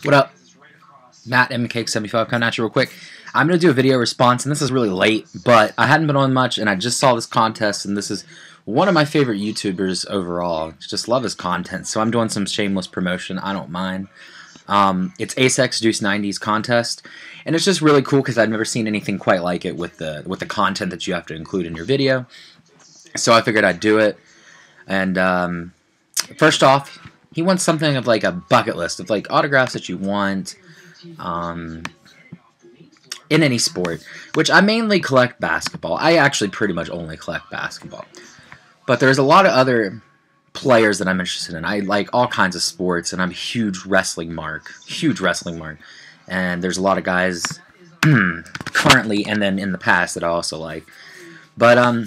What up? Matt MCake75 coming at you real quick. I'm going to do a video response, and this is really late, but I hadn't been on much, and I just saw this contest, and this is one of my favorite YouTubers overall. Just love his content, so I'm doing some shameless promotion. I don't mind. It's AceXDeuce90's contest, and it's just really cool because I've never seen anything quite like it with the content that you have to include in your video. So I figured I'd do it. And first off, he wants something of like a bucket list of like autographs that you want in any sport, which I mainly collect basketball. I actually pretty much only collect basketball. But there's a lot of other players that I'm interested in. I like all kinds of sports, and I'm a huge wrestling mark. And there's a lot of guys currently and then in the past that I also like. But I'll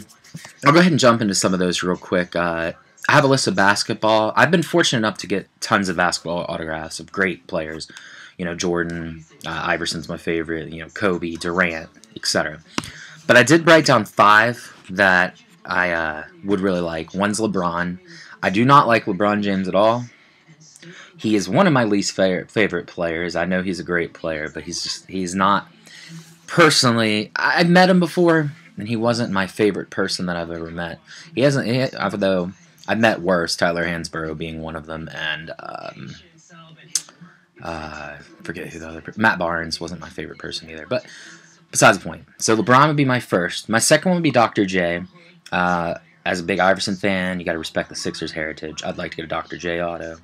go ahead and jump into some of those real quick. I have a list of basketball. I've been fortunate enough to get tons of basketball autographs of great players. You know, Jordan, Iverson's my favorite, you know, Kobe, Durant, etc. But I did write down 5 that I would really like. One's LeBron. I do not like LeBron James at all. He is one of my least favorite players. I know he's a great player, but he's not personally. I've met him before, and he wasn't my favorite person that I've ever met. Although I've met worse, Tyler Hansborough being one of them, and forget who the other Matt Barnes wasn't my favorite person either. But besides the point. So LeBron would be my first. My second one would be Dr. J. As a big Iverson fan, you got to respect the Sixers heritage. I'd like to get a Dr. J auto.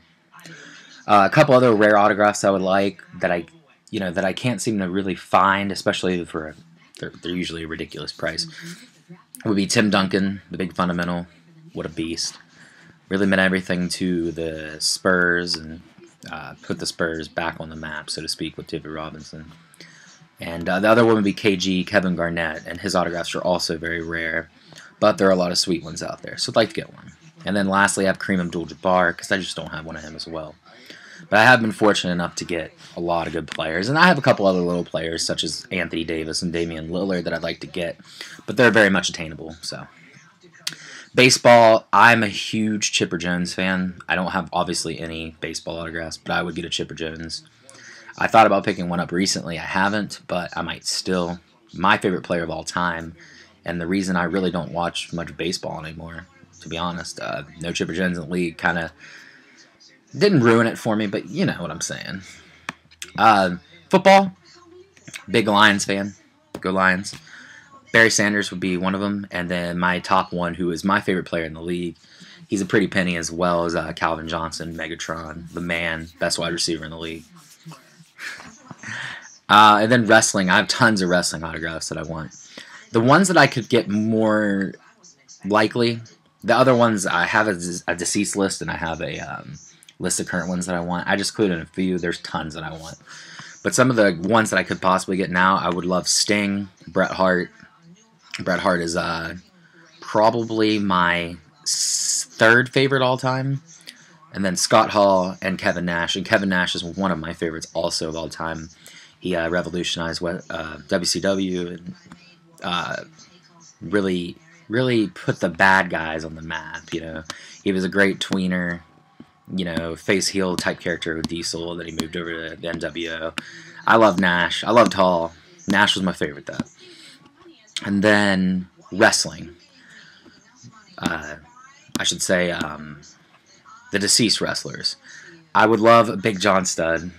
A couple other rare autographs I would like that I can't seem to really find, especially for they're usually a ridiculous price. Would be Tim Duncan, the big fundamental. What a beast! Really meant everything to the Spurs and put the Spurs back on the map, so to speak, with David Robinson. And the other one would be KG, Kevin Garnett, and his autographs are also very rare. But there are a lot of sweet ones out there, so I'd like to get one. And then lastly, I have Kareem Abdul-Jabbar, because I just don't have one of him as well. But I have been fortunate enough to get a lot of good players. And I have a couple other little players, such as Anthony Davis and Damian Lillard, that I'd like to get. But they're very much attainable. So, baseball, I'm a huge Chipper Jones fan. I don't have, obviously, any baseball autographs, but I would get a Chipper Jones. I thought about picking one up recently. I haven't, but I might still. My favorite player of all time. And the reason I really don't watch much baseball anymore, to be honest, no Chipper Jones in the league kind of didn't ruin it for me, but you know what I'm saying. Football, big Lions fan. Go Lions. Barry Sanders would be one of them. And then my top one, who is my favorite player in the league, he's a pretty penny as well as Calvin Johnson, Megatron, the man, best wide receiver in the league. And then wrestling. I have tons of wrestling autographs that I want. The ones that I could get more likely, the other ones I have a deceased list, and I have a list of current ones that I want. I just included a few. There's tons that I want. But some of the ones that I could possibly get now, I would love Sting, Bret Hart. Bret Hart is probably my 3rd favorite all time. And then Scott Hall and Kevin Nash. And Kevin Nash is one of my favorites also of all time. He revolutionized WCW and really put the bad guys on the map, you know. He was a great tweener, you know, face heel type character with Diesel, then he moved over to the NWO. I love Nash. I loved Hall. Nash was my favorite, though. And then wrestling. I should say the deceased wrestlers. I would love a Big John Studd.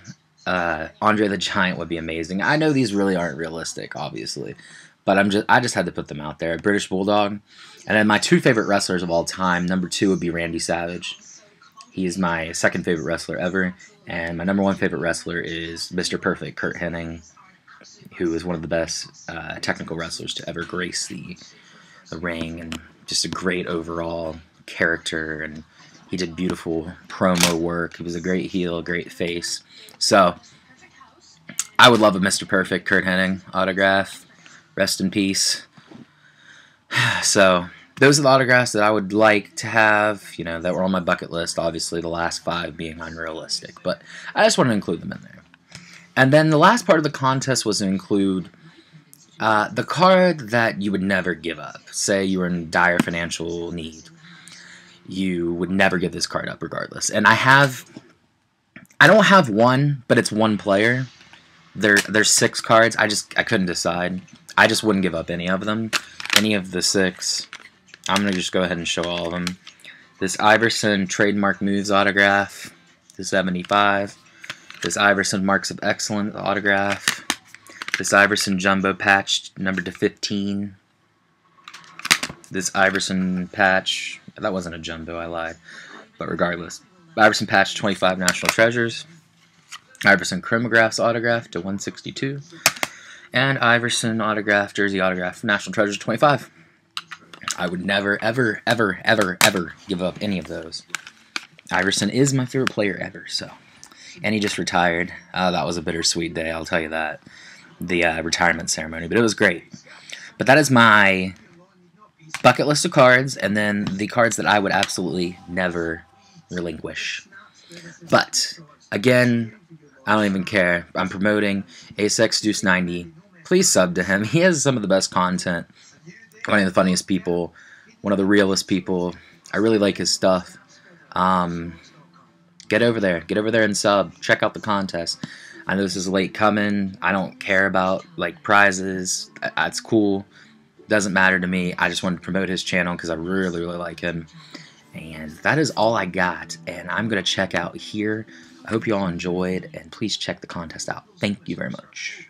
Andre the Giant would be amazing. I know these really aren't realistic, obviously. But I just had to put them out there. British Bulldog. And then my 2 favorite wrestlers of all time. Number 2 would be Randy Savage. He is my 2nd favorite wrestler ever. And my number 1 favorite wrestler is Mr. Perfect, Kurt Hennig, who is one of the best technical wrestlers to ever grace the ring. And just a great overall character. And he did beautiful promo work. He was a great heel, great face. So, I would love a Mr. Perfect, Kurt Hennig autograph. Rest in peace. So, those are the autographs that I would like to have, you know, that were on my bucket list. Obviously, the last 5 being unrealistic. But I just want to include them in there. And then the last part of the contest was to include the card that you would never give up. Say you were in dire financial need. You would never give this card up regardless. And I have I don't have one, but it's one player. There's 6 cards. I couldn't decide. I just wouldn't give up any of them. Any of the 6. I'm going to just go ahead and show all of them. This Iverson Trademark Moves autograph to 75. This Iverson Marks of Excellence autograph. This Iverson Jumbo Patch numbered to 15. This Iverson Patch, that wasn't a Jumbo, I lied. But regardless. Iverson Patch 25 National Treasures. Iverson Chromographs autograph to 162. And Iverson autograph, Jersey autograph, National Treasures 25. I would never, ever, ever, ever, ever give up any of those. Iverson is my favorite player ever, so. And he just retired. That was a bittersweet day, I'll tell you that. The retirement ceremony, but it was great. But that is my bucket list of cards, and then the cards that I would absolutely never relinquish. But, again, I don't even care. I'm promoting AceXDeuce90. Please sub to him. He has some of the best content. One of the funniest people. One of the realest people. I really like his stuff. Get over there. Get over there and sub. Check out the contest. I know this is late coming. I don't care about like prizes. It's cool. Doesn't matter to me. I just wanted to promote his channel because I really, really like him. And that is all I got. And I'm going to check out here. I hope you all enjoyed. And please check the contest out. Thank you very much.